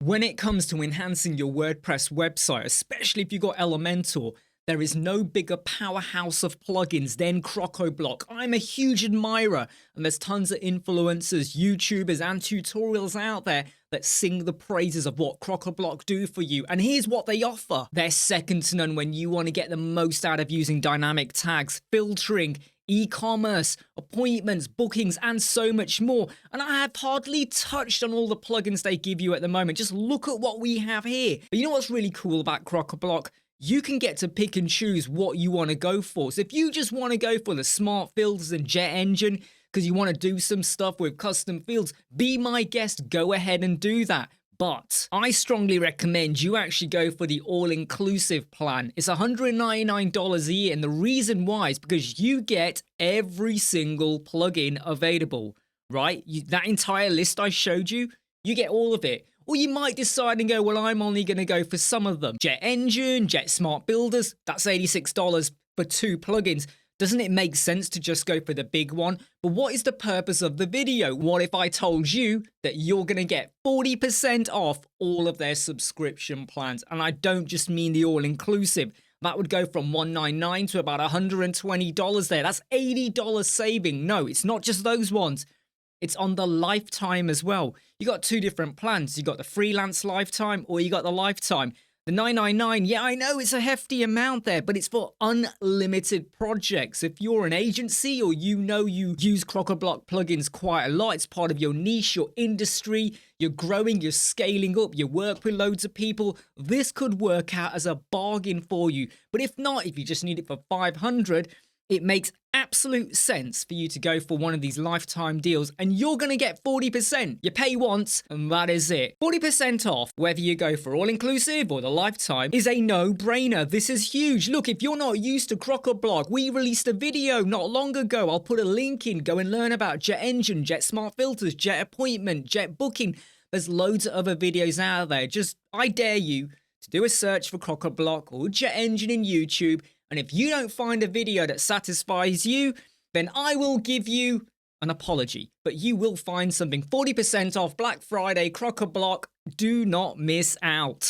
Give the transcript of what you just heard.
When it comes to enhancing your WordPress website, especially if you've got Elementor, there is no bigger powerhouse of plugins than Crocoblock. I'm a huge admirer, and there's tons of influencers, YouTubers, and tutorials out there that sing the praises of what Crocoblock do for you. And here's what they offer. They're second to none when you want to get the most out of using dynamic tags, filtering, e-commerce, appointments, bookings, and so much more. And I have hardly touched on all the plugins they give you at the moment. Just look at what we have here. But you know what's really cool about Crocoblock? You can get to pick and choose what you want to go for. So if you just want to go for the smart filters and jet engine because you want to do some stuff with custom fields, be my guest, go ahead and do that. But I strongly recommend you actually go for the all-inclusive plan. It's $199 a year, and the reason why is because you get every single plugin available, right? That entire list I showed you, you get all of it. Or you might decide and go, well, I'm only going to go for some of them. Jet Engine, Jet Smart Builders, that's $86 for 2 plugins. Doesn't it make sense to just go for the big one? But what is the purpose of the video? What if I told you that you're going to get 40% off all of their subscription plans? And I don't just mean the all-inclusive. That would go from $199 to about $120 there. That's $80 saving. No, it's not just those ones. It's on the lifetime as well. You got 2 different plans. You got the freelance lifetime or you got the lifetime. The $999, yeah, I know it's a hefty amount there, but it's for unlimited projects. If you're an agency or you use Crocoblock plugins quite a lot, it's part of your niche, your industry, you're growing, you're scaling up, you work with loads of people, this could work out as a bargain for you. But if not, if you just need it for $500, it makes absolute sense for you to go for one of these lifetime deals, and you're going to get 40%. You pay once, and that is it. 40% off, whether you go for all-inclusive or the lifetime, is a no-brainer. This is huge. Look, if you're not used to Crocoblock, we released a video not long ago. I'll put a link in. Go and learn about Jet Engine, Jet Smart Filters, Jet Appointment, Jet Booking. There's loads of other videos out there. I dare you to do a search for Crocoblock or Jet Engine in YouTube. And if you don't find a video that satisfies you, then I will give you an apology. But you will find something. 40% off Black Friday, Crocoblock. Do not miss out.